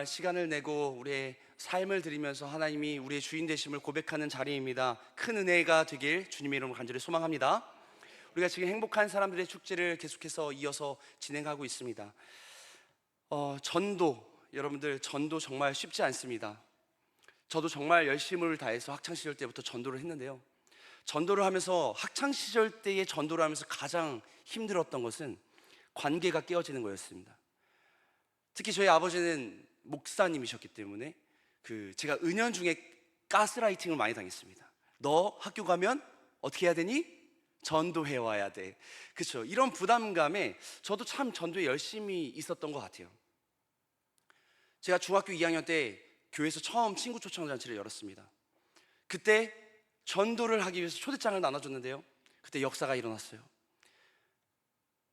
시간을 내고 우리의 삶을 드리면서 하나님이 우리의 주인 되심을 고백하는 자리입니다. 큰 은혜가 되길 주님의 이름으로 간절히 소망합니다. 우리가 지금 행복한 사람들의 축제를 계속해서 이어서 진행하고 있습니다. 여러분들 전도 정말 쉽지 않습니다. 저도 정말 열심을 다해서 학창시절 때부터 전도를 했는데요, 전도를 하면서 학창시절 때의 전도를 하면서 가장 힘들었던 것은 관계가 깨어지는 거였습니다. 특히 저희 아버지는 목사님이셨기 때문에 제가 은연중에 가스라이팅을 많이 당했습니다. 너 학교 가면 어떻게 해야 되니? 전도해 와야 돼. 그렇죠? 이런 부담감에 저도 참 전도에 열심히 있었던 것 같아요. 제가 중학교 2학년 때 교회에서 처음 친구 초청 잔치를 열었습니다. 그때 전도를 하기 위해서 초대장을 나눠줬는데요, 그때 역사가 일어났어요.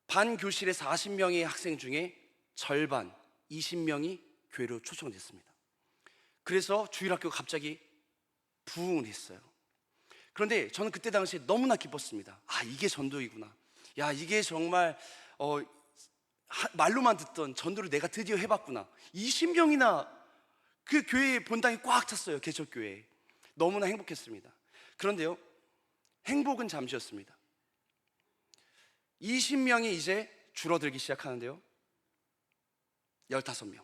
반 교실에 40명의 학생 중에 절반 20명이 교회로 초청됐습니다. 그래서 주일학교가 갑자기 부흥을 했어요. 그런데 저는 그때 당시에 너무나 기뻤습니다. 이게 전도이구나. 이게 정말 말로만 듣던 전도를 내가 드디어 해봤구나. 20명이나 그 교회 본당이 꽉 찼어요. 개척교회에. 너무나 행복했습니다. 그런데요, 행복은 잠시였습니다. 20명이 이제 줄어들기 시작하는데요, 15명,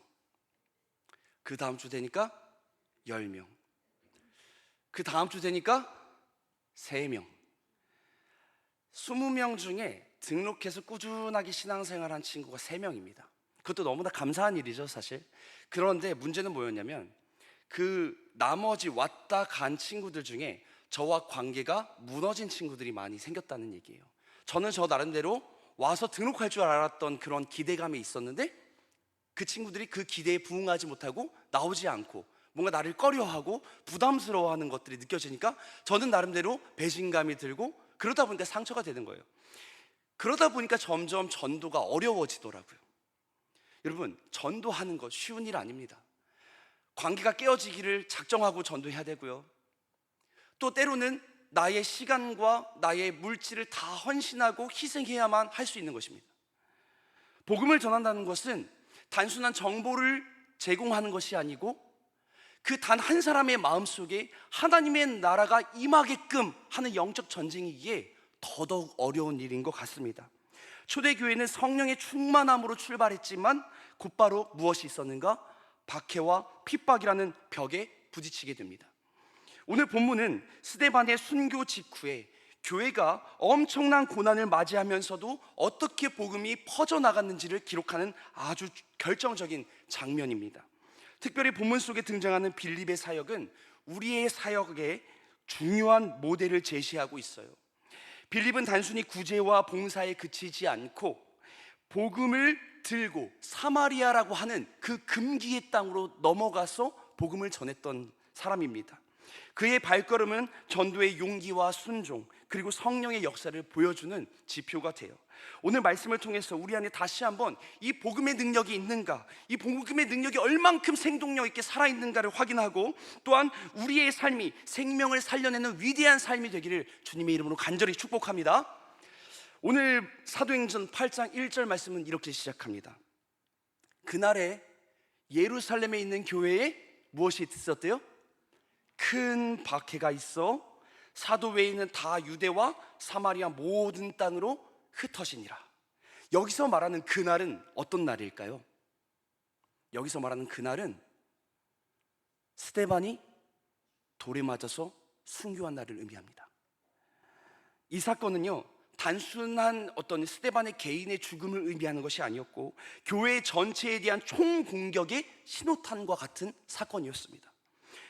그 다음 주 되니까 10명, 그 다음 주 되니까 3명, 20명 중에 등록해서 꾸준하게 신앙생활한 친구가 3명입니다. 그것도 너무나 감사한 일이죠, 사실. 그런데 문제는 뭐였냐면, 그 나머지 왔다 간 친구들 중에 저와 관계가 무너진 친구들이 많이 생겼다는 얘기예요. 저는 저 나름대로 와서 등록할 줄 알았던 그런 기대감이 있었는데, 그 친구들이 그 기대에 부응하지 못하고 나오지 않고 뭔가 나를 꺼려하고 부담스러워하는 것들이 느껴지니까 저는 나름대로 배신감이 들고, 그러다 보니까 상처가 되는 거예요. 그러다 보니까 점점 전도가 어려워지더라고요. 여러분, 전도하는 것 쉬운 일 아닙니다. 관계가 깨어지기를 작정하고 전도해야 되고요, 또 때로는 나의 시간과 나의 물질을 다 헌신하고 희생해야만 할 수 있는 것입니다. 복음을 전한다는 것은 단순한 정보를 제공하는 것이 아니고, 그 단 한 사람의 마음속에 하나님의 나라가 임하게끔 하는 영적 전쟁이기에 더더욱 어려운 일인 것 같습니다. 초대교회는 성령의 충만함으로 출발했지만 곧바로 무엇이 있었는가? 박해와 핍박이라는 벽에 부딪히게 됩니다. 오늘 본문은 스데반의 순교 직후에 교회가 엄청난 고난을 맞이하면서도 어떻게 복음이 퍼져나갔는지를 기록하는 아주 결정적인 장면입니다. 특별히 본문 속에 등장하는 빌립의 사역은 우리의 사역의 중요한 모델을 제시하고 있어요. 빌립은 단순히 구제와 봉사에 그치지 않고 복음을 들고 사마리아라고 하는 그 금기의 땅으로 넘어가서 복음을 전했던 사람입니다. 그의 발걸음은 전도의 용기와 순종, 그리고 성령의 역사를 보여주는 지표가 돼요. 오늘 말씀을 통해서 우리 안에 다시 한번 이 복음의 능력이 있는가, 이 복음의 능력이 얼만큼 생동력 있게 살아있는가를 확인하고, 또한 우리의 삶이 생명을 살려내는 위대한 삶이 되기를 주님의 이름으로 간절히 축복합니다. 오늘 사도행전 8장 1절 말씀은 이렇게 시작합니다. 그날에 예루살렘에 있는 교회에 무엇이 있었대요? 큰 박해가 있어 사도 외에는 다 유대와 사마리아 모든 땅으로 흩어지니라. 여기서 말하는 그날은 어떤 날일까요? 여기서 말하는 그날은 스데반이 돌에 맞아서 순교한 날을 의미합니다. 이 사건은요, 단순한 어떤 스데반의 개인의 죽음을 의미하는 것이 아니었고, 교회 전체에 대한 총공격의 신호탄과 같은 사건이었습니다.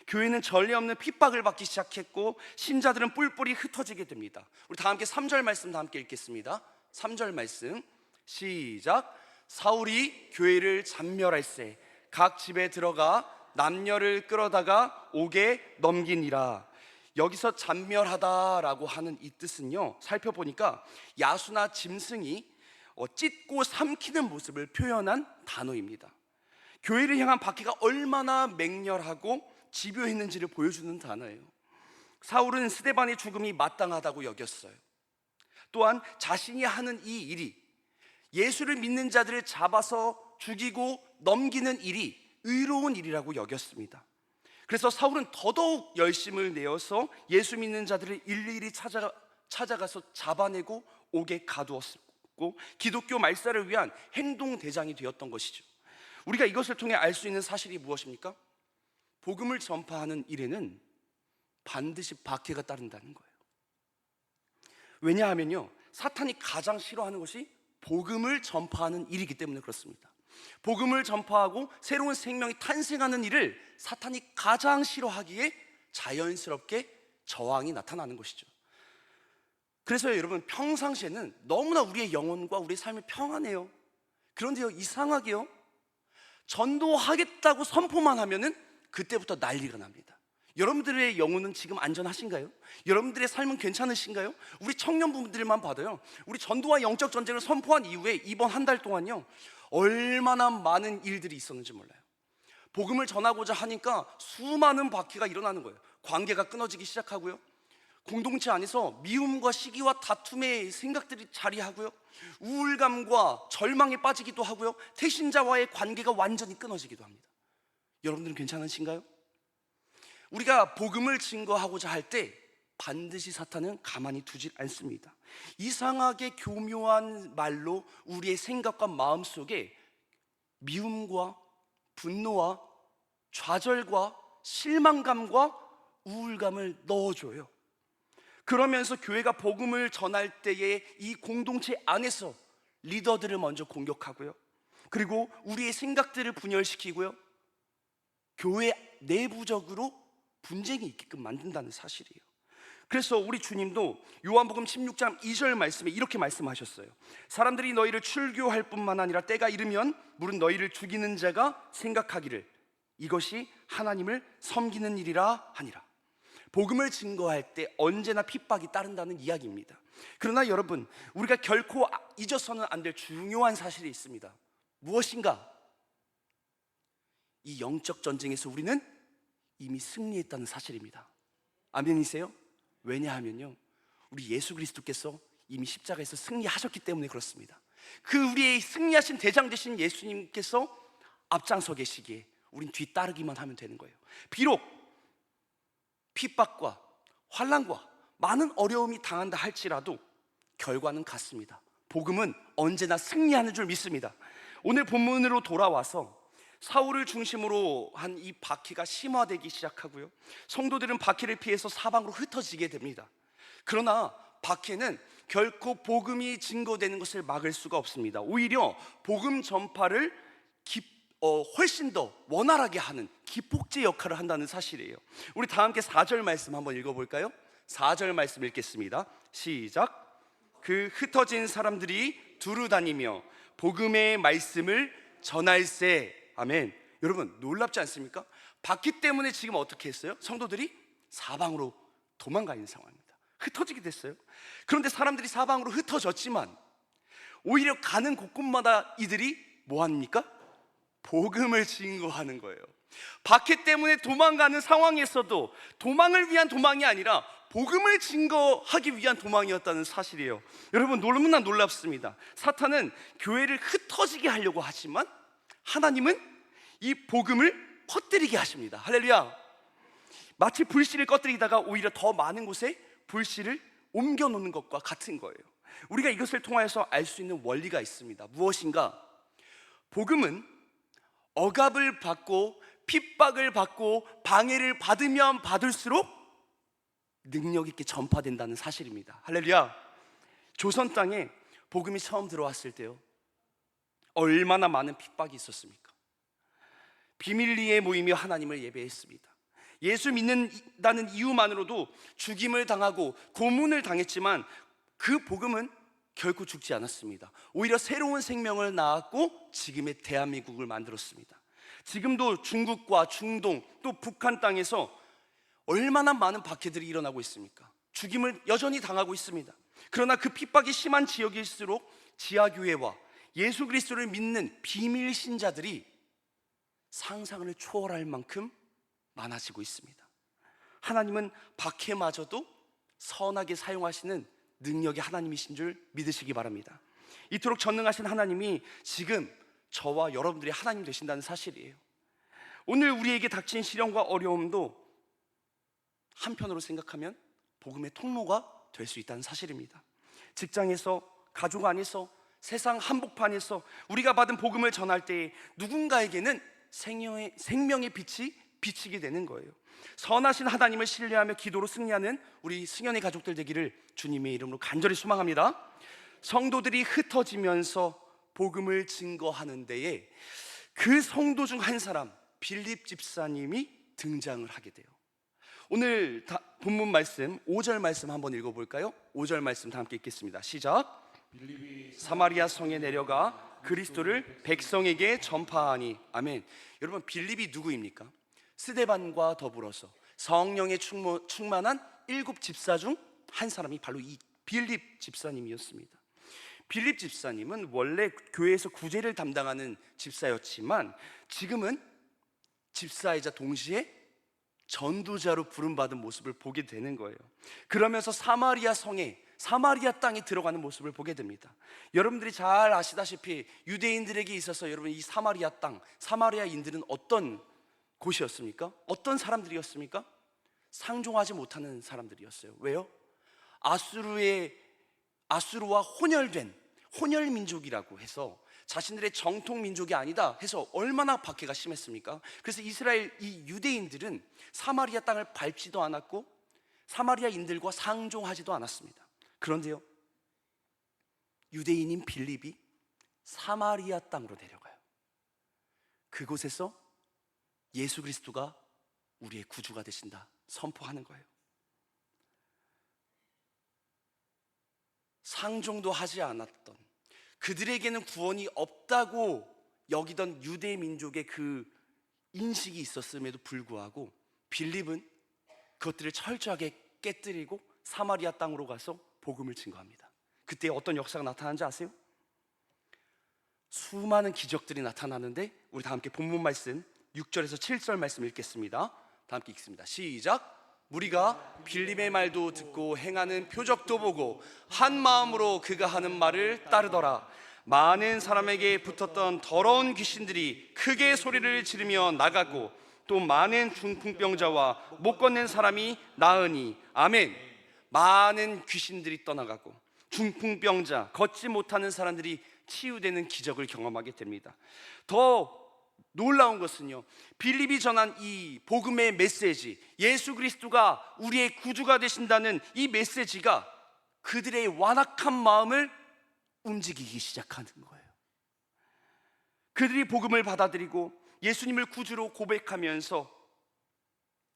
교회는 전례 없는 핍박을 받기 시작했고, 신자들은 뿔뿔이 흩어지게 됩니다. 우리 다 함께 3절 말씀 다 함께 읽겠습니다. 3절 말씀 시작. 사울이 교회를 잔멸할세 각 집에 들어가 남녀를 끌어다가 옥에 넘기니라. 여기서 잔멸하다라고 하는 이 뜻은요, 살펴보니까 야수나 짐승이 찢고 삼키는 모습을 표현한 단어입니다. 교회를 향한 박해가 얼마나 맹렬하고 집요했는지를 보여주는 단어예요. 사울은 스데반의 죽음이 마땅하다고 여겼어요. 또한 자신이 하는 이 일이, 예수를 믿는 자들을 잡아서 죽이고 넘기는 일이 의로운 일이라고 여겼습니다. 그래서 사울은 더더욱 열심을 내어서 예수 믿는 자들을 일일이 찾아가서 잡아내고 옥에 가두었고 기독교 말살을 위한 행동대장이 되었던 것이죠. 우리가 이것을 통해 알 수 있는 사실이 무엇입니까? 복음을 전파하는 일에는 반드시 박해가 따른다는 거예요. 왜냐하면요, 사탄이 가장 싫어하는 것이 복음을 전파하는 일이기 때문에 그렇습니다. 복음을 전파하고 새로운 생명이 탄생하는 일을 사탄이 가장 싫어하기에 자연스럽게 저항이 나타나는 것이죠. 그래서 여러분, 평상시에는 너무나 우리의 영혼과 우리의 삶이 평안해요. 그런데요, 이상하게요, 전도하겠다고 선포만 하면은 그때부터 난리가 납니다. 여러분들의 영혼은 지금 안전하신가요? 여러분들의 삶은 괜찮으신가요? 우리 청년분들만 봐도요, 우리 전도와 영적 전쟁을 선포한 이후에 이번 한 달 동안요, 얼마나 많은 일들이 있었는지 몰라요. 복음을 전하고자 하니까 수많은 박해가 일어나는 거예요. 관계가 끊어지기 시작하고요, 공동체 안에서 미움과 시기와 다툼의 생각들이 자리하고요, 우울감과 절망에 빠지기도 하고요, 태신자와의 관계가 완전히 끊어지기도 합니다. 여러분들은 괜찮으신가요? 우리가 복음을 증거하고자 할 때 반드시 사탄은 가만히 두질 않습니다. 이상하게 교묘한 말로 우리의 생각과 마음 속에 미움과 분노와 좌절과 실망감과 우울감을 넣어줘요. 그러면서 교회가 복음을 전할 때에 이 공동체 안에서 리더들을 먼저 공격하고요, 그리고 우리의 생각들을 분열시키고요, 교회 내부적으로 분쟁이 있게끔 만든다는 사실이에요. 그래서 우리 주님도 요한복음 16장 2절 말씀에 이렇게 말씀하셨어요. 사람들이 너희를 출교할 뿐만 아니라 때가 이르면 물은 너희를 죽이는 자가 생각하기를 이것이 하나님을 섬기는 일이라 하니라. 복음을 증거할 때 언제나 핍박이 따른다는 이야기입니다. 그러나 여러분, 우리가 결코 잊어서는 안 될 중요한 사실이 있습니다. 무엇인가? 이 영적 전쟁에서 우리는 이미 승리했다는 사실입니다. 아멘이세요? 왜냐하면요, 우리 예수 그리스도께서 이미 십자가에서 승리하셨기 때문에 그렇습니다. 그 우리의 승리하신 대장 되신 예수님께서 앞장서 계시기에 우린 뒤따르기만 하면 되는 거예요. 비록 핍박과 환난과 많은 어려움이 당한다 할지라도 결과는 같습니다. 복음은 언제나 승리하는 줄 믿습니다. 오늘 본문으로 돌아와서 사울을 중심으로 한 이 박해가 심화되기 시작하고요, 성도들은 박해를 피해서 사방으로 흩어지게 됩니다. 그러나 박해는 결코 복음이 증거되는 것을 막을 수가 없습니다. 오히려 복음 전파를 훨씬 더 원활하게 하는 기폭제 역할을 한다는 사실이에요. 우리 다 함께 4절 말씀 한번 읽어볼까요? 4절 말씀 읽겠습니다. 시작. 그 흩어진 사람들이 두루 다니며 복음의 말씀을 전할세. 아멘. 여러분, 놀랍지 않습니까? 박해 때문에 지금 어떻게 했어요? 성도들이 사방으로 도망가 있는 상황입니다. 흩어지게 됐어요. 그런데 사람들이 사방으로 흩어졌지만 오히려 가는 곳곳마다 이들이 뭐 합니까? 복음을 증거하는 거예요. 박해 때문에 도망가는 상황에서도 도망을 위한 도망이 아니라 복음을 증거하기 위한 도망이었다는 사실이에요. 여러분, 너무나 놀랍습니다. 사탄은 교회를 흩어지게 하려고 하지만 하나님은 이 복음을 퍼뜨리게 하십니다. 할렐루야. 마치 불씨를 꺼뜨리다가 오히려 더 많은 곳에 불씨를 옮겨 놓는 것과 같은 거예요. 우리가 이것을 통하여서 알 수 있는 원리가 있습니다. 무엇인가? 복음은 억압을 받고 핍박을 받고 방해를 받으면 받을수록 능력 있게 전파된다는 사실입니다. 할렐루야. 조선 땅에 복음이 처음 들어왔을 때요, 얼마나 많은 핍박이 있었습니까? 비밀리에 모이며 하나님을 예배했습니다. 예수 믿는다는 이유만으로도 죽임을 당하고 고문을 당했지만 그 복음은 결코 죽지 않았습니다. 오히려 새로운 생명을 낳았고 지금의 대한민국을 만들었습니다. 지금도 중국과 중동 또 북한 땅에서 얼마나 많은 박해들이 일어나고 있습니까? 죽임을 여전히 당하고 있습니다. 그러나 그 핍박이 심한 지역일수록 지하교회와 예수 그리스도를 믿는 비밀 신자들이 상상을 초월할 만큼 많아지고 있습니다. 하나님은 박해마저도 선하게 사용하시는 능력의 하나님이신 줄 믿으시기 바랍니다. 이토록 전능하신 하나님이 지금 저와 여러분들이 하나님 되신다는 사실이에요. 오늘 우리에게 닥친 시련과 어려움도 한편으로 생각하면 복음의 통로가 될 수 있다는 사실입니다. 직장에서, 가족 안에서, 세상 한복판에서 우리가 받은 복음을 전할 때 누군가에게는 생명의 빛이 비치게 되는 거예요. 선하신 하나님을 신뢰하며 기도로 승리하는 우리 승연의 가족들 되기를 주님의 이름으로 간절히 소망합니다. 성도들이 흩어지면서 복음을 증거하는 데에 그 성도 중 한 사람, 빌립 집사님이 등장을 하게 돼요. 오늘 본문 말씀 5절 말씀 한번 읽어볼까요? 5절 말씀 다 함께 읽겠습니다. 시작. 사마리아 성에 내려가 그리스도를 백성에게 전파하니. 아멘. 여러분, 빌립이 누구입니까? 스데반과 더불어서 성령에 충만한 7 집사 중 한 사람이 바로 이 빌립 집사님이었습니다. 빌립 집사님은 원래 교회에서 구제를 담당하는 집사였지만 지금은 집사이자 동시에 전도자로 부름받은 모습을 보게 되는 거예요. 그러면서 사마리아 성에, 사마리아 땅에 들어가는 모습을 보게 됩니다. 여러분들이 잘 아시다시피 유대인들에게 있어서 여러분, 이 사마리아 땅, 사마리아인들은 어떤 곳이었습니까? 어떤 사람들이었습니까? 상종하지 못하는 사람들이었어요. 왜요? 아수르와 혼혈된 혼혈민족이라고 해서 자신들의 정통 민족이 아니다 해서 얼마나 박해가 심했습니까? 그래서 이스라엘 이 유대인들은 사마리아 땅을 밟지도 않았고 사마리아인들과 상종하지도 않았습니다. 그런데요, 유대인인 빌립이 사마리아 땅으로 내려가요. 그곳에서 예수 그리스도가 우리의 구주가 되신다 선포하는 거예요. 상종도 하지 않았던, 그들에게는 구원이 없다고 여기던 유대 민족의 그 인식이 있었음에도 불구하고 빌립은 그것들을 철저하게 깨뜨리고 사마리아 땅으로 가서 복음을 증거합니다. 그때 어떤 역사가 나타나는지 아세요? 수많은 기적들이 나타나는데 우리 다 함께 본문 말씀 6절에서 7절 말씀 읽겠습니다. 다 함께 읽습니다. 시작. 우리가 빌립의 말도 듣고 행하는 표적도 보고 한 마음으로 그가 하는 말을 따르더라. 많은 사람에게 붙었던 더러운 귀신들이 크게 소리를 지르며 나가고 또 많은 중풍병자와 못 걷는 사람이 나으니. 아멘. 많은 귀신들이 떠나가고 중풍병자, 걷지 못하는 사람들이 치유되는 기적을 경험하게 됩니다. 더 놀라운 것은요, 빌립이 전한 이 복음의 메시지, 예수 그리스도가 우리의 구주가 되신다는 이 메시지가 그들의 완악한 마음을 움직이기 시작하는 거예요. 그들이 복음을 받아들이고 예수님을 구주로 고백하면서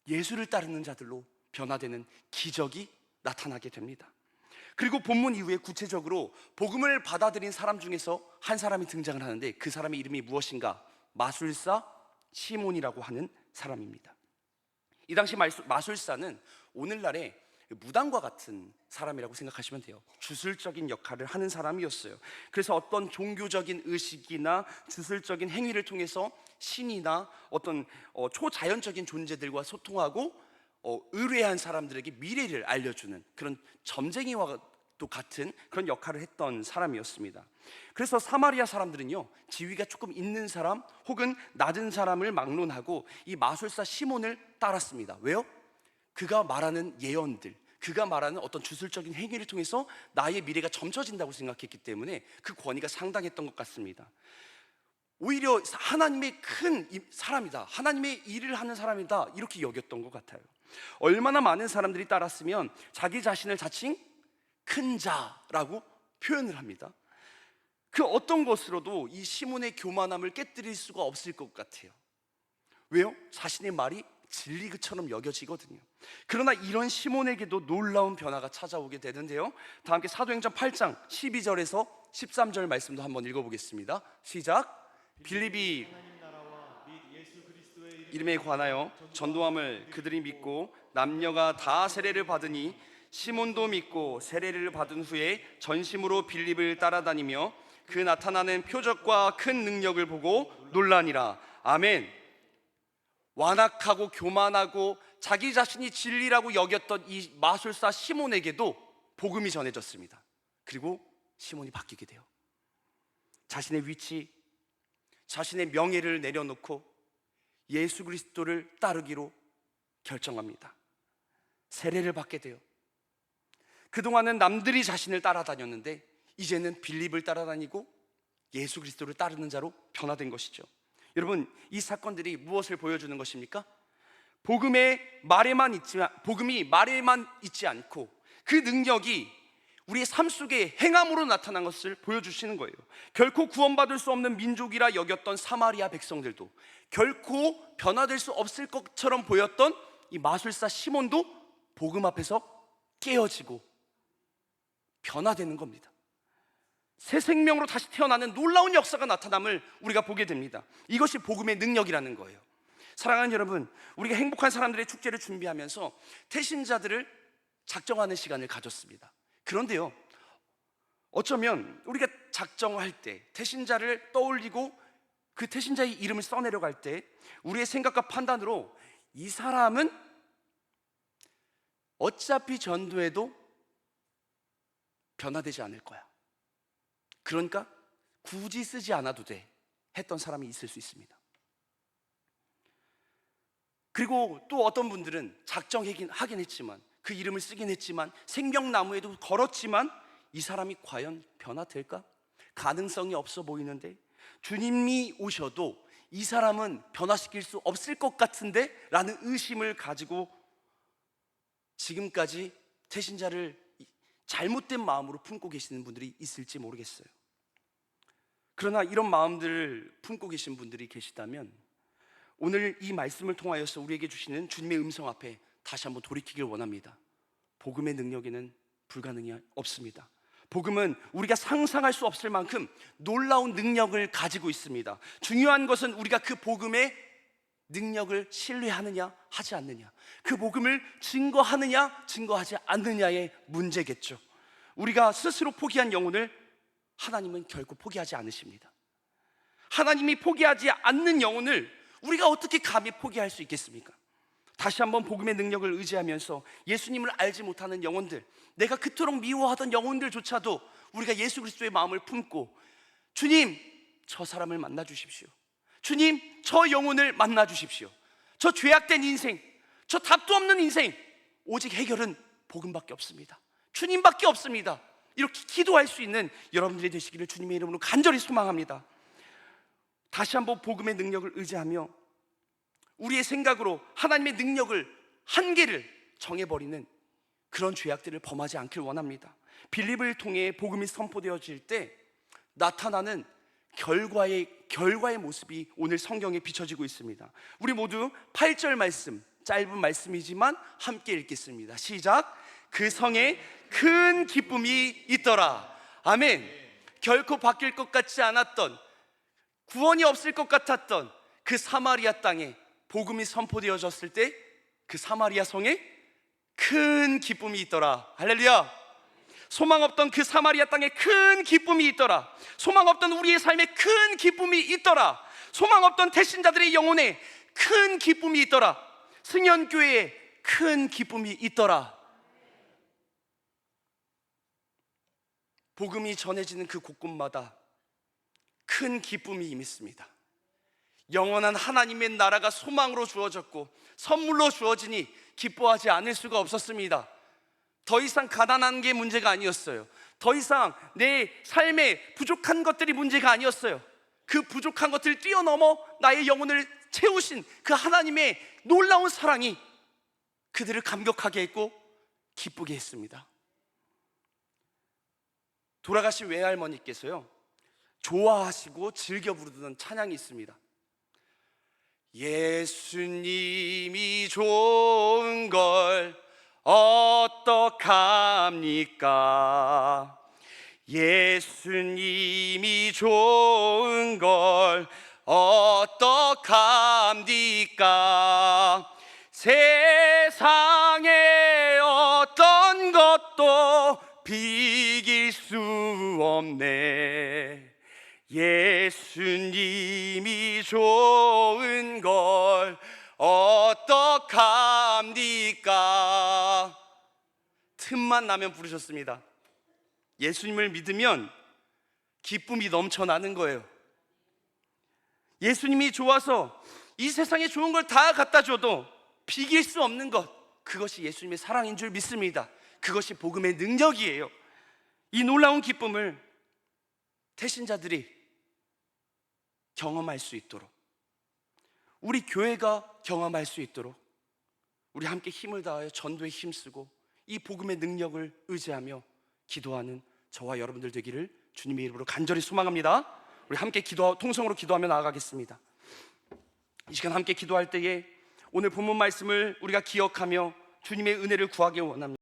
예수를 따르는 자들로 변화되는 기적이 나타나게 됩니다. 그리고 본문 이후에 구체적으로 복음을 받아들인 사람 중에서 한 사람이 등장을 하는데 그 사람의 이름이 무엇인가? 마술사 시몬이라고 하는 사람입니다. 이 당시 마술사는 오늘날의 무당과 같은 사람이라고 생각하시면 돼요. 주술적인 역할을 하는 사람이었어요. 그래서 어떤 종교적인 의식이나 주술적인 행위를 통해서 신이나 어떤 초자연적인 존재들과 소통하고 의뢰한 사람들에게 미래를 알려주는 그런 점쟁이와 또 같은 그런 역할을 했던 사람이었습니다. 그래서 사마리아 사람들은요, 지위가 조금 있는 사람 혹은 낮은 사람을 막론하고 이 마술사 시몬을 따랐습니다. 왜요? 그가 말하는 예언들, 그가 말하는 어떤 주술적인 행위를 통해서 나의 미래가 점쳐진다고 생각했기 때문에 그 권위가 상당했던 것 같습니다. 오히려 하나님의 큰 사람이다, 하나님의 일을 하는 사람이다, 이렇게 여겼던 것 같아요. 얼마나 많은 사람들이 따랐으면 자기 자신을 자칭 큰 자라고 표현을 합니다. 그 어떤 것으로도 이 시몬의 교만함을 깨뜨릴 수가 없을 것 같아요. 왜요? 자신의 말이 진리처럼 여겨지거든요. 그러나 이런 시몬에게도 놀라운 변화가 찾아오게 되는데요, 다 함께 사도행전 8장 12절에서 13절 말씀도 한번 읽어보겠습니다. 시작. 빌립이 이름에 관하여 전도함을 그들이 믿고 남녀가 다 세례를 받으니 시몬도 믿고 세례를 받은 후에 전심으로 빌립을 따라다니며 그 나타나는 표적과 큰 능력을 보고 놀라니라. 아멘. 완악하고 교만하고 자기 자신이 진리라고 여겼던 이 마술사 시몬에게도 복음이 전해졌습니다. 그리고 시몬이 바뀌게 돼요. 자신의 위치, 자신의 명예를 내려놓고 예수 그리스도를 따르기로 결정합니다. 세례를 받게 돼요. 그동안은 남들이 자신을 따라다녔는데 이제는 빌립을 따라다니고 예수 그리스도를 따르는 자로 변화된 것이죠. 여러분, 이 사건들이 무엇을 보여주는 것입니까? 복음이 말에만 있지 않고 그 능력이 우리의 삶 속에 행함으로 나타난 것을 보여주시는 거예요. 결코 구원받을 수 없는 민족이라 여겼던 사마리아 백성들도, 결코 변화될 수 없을 것처럼 보였던 이 마술사 시몬도 복음 앞에서 깨어지고 변화되는 겁니다. 새 생명으로 다시 태어나는 놀라운 역사가 나타남을 우리가 보게 됩니다. 이것이 복음의 능력이라는 거예요. 사랑하는 여러분, 우리가 행복한 사람들의 축제를 준비하면서 태신자들을 작정하는 시간을 가졌습니다. 그런데요, 어쩌면 우리가 작정할 때, 태신자를 떠올리고 그 태신자의 이름을 써내려갈 때 우리의 생각과 판단으로 이 사람은 어차피 전도해도 변화되지 않을 거야, 그러니까 굳이 쓰지 않아도 돼 했던 사람이 있을 수 있습니다. 그리고 또 어떤 분들은 하긴 했지만, 그 이름을 쓰긴 했지만, 생명나무에도 걸었지만 이 사람이 과연 변화될까? 가능성이 없어 보이는데, 주님이 오셔도 이 사람은 변화시킬 수 없을 것 같은데 라는 의심을 가지고 지금까지 태신자를 잘못된 마음으로 품고 계시는 분들이 있을지 모르겠어요. 그러나 이런 마음들을 품고 계신 분들이 계시다면 오늘 이 말씀을 통하여서 우리에게 주시는 주님의 음성 앞에 다시 한번 돌이키길 원합니다. 복음의 능력에는 불가능이 없습니다. 복음은 우리가 상상할 수 없을 만큼 놀라운 능력을 가지고 있습니다. 중요한 것은 우리가 그 복음의 능력을 신뢰하느냐 하지 않느냐, 그 복음을 증거하느냐 증거하지 않느냐의 문제겠죠. 우리가 스스로 포기한 영혼을 하나님은 결코 포기하지 않으십니다. 하나님이 포기하지 않는 영혼을 우리가 어떻게 감히 포기할 수 있겠습니까? 다시 한번 복음의 능력을 의지하면서 예수님을 알지 못하는 영혼들, 내가 그토록 미워하던 영혼들조차도 우리가 예수 그리스도의 마음을 품고, 주님, 저 사람을 만나 주십시오. 주님, 저 영혼을 만나 주십시오. 저 죄악된 인생, 저 답도 없는 인생, 오직 해결은 복음밖에 없습니다. 주님밖에 없습니다. 이렇게 기도할 수 있는 여러분들이 되시기를 주님의 이름으로 간절히 소망합니다. 다시 한번 복음의 능력을 의지하며 우리의 생각으로 하나님의 능력을, 한계를 정해버리는 그런 죄악들을 범하지 않길 원합니다. 빌립을 통해 복음이 선포되어질 때 나타나는 결과의 모습이 오늘 성경에 비춰지고 있습니다. 우리 모두 8절 말씀, 짧은 말씀이지만 함께 읽겠습니다. 시작. 그 성에 큰 기쁨이 있더라. 아멘. 결코 바뀔 것 같지 않았던, 구원이 없을 것 같았던 그 사마리아 땅에 복음이 선포되어졌을 때 그 사마리아 성에 큰 기쁨이 있더라. 할렐루야. 소망 없던 그 사마리아 땅에 큰 기쁨이 있더라. 소망 없던 우리의 삶에 큰 기쁨이 있더라. 소망 없던 태신자들의 영혼에 큰 기쁨이 있더라. 승연교회에 큰 기쁨이 있더라. 복음이 전해지는 그 곳곳마다 큰 기쁨이 임했습니다. 영원한 하나님의 나라가 소망으로 주어졌고 선물로 주어지니 기뻐하지 않을 수가 없었습니다. 더 이상 가난한 게 문제가 아니었어요. 더 이상 내 삶에 부족한 것들이 문제가 아니었어요. 그 부족한 것들을 뛰어넘어 나의 영혼을 채우신 그 하나님의 놀라운 사랑이 그들을 감격하게 했고 기쁘게 했습니다. 돌아가신 외할머니께서요, 좋아하시고 즐겨 부르던 찬양이 있습니다. 예수님이 좋은 걸 어떡합니까? 예수님이 좋은 걸 어떡합니까? 세상에 어떤 것도 비길 수 없네. 예수님이 좋은 걸 어떡합니까? 틈만 나면 부르셨습니다. 예수님을 믿으면 기쁨이 넘쳐나는 거예요. 예수님이 좋아서 이 세상에 좋은 걸 다 갖다 줘도 비길 수 없는 것, 그것이 예수님의 사랑인 줄 믿습니다. 그것이 복음의 능력이에요. 이 놀라운 기쁨을 태신자들이 경험할 수 있도록, 우리 교회가 경험할 수 있도록 우리 함께 힘을 다하여 전도에 힘쓰고 이 복음의 능력을 의지하며 기도하는 저와 여러분들 되기를 주님의 이름으로 간절히 소망합니다. 우리 함께 통성으로 기도하며 나아가겠습니다. 이 시간 함께 기도할 때에 오늘 본문 말씀을 우리가 기억하며 주님의 은혜를 구하기 원합니다.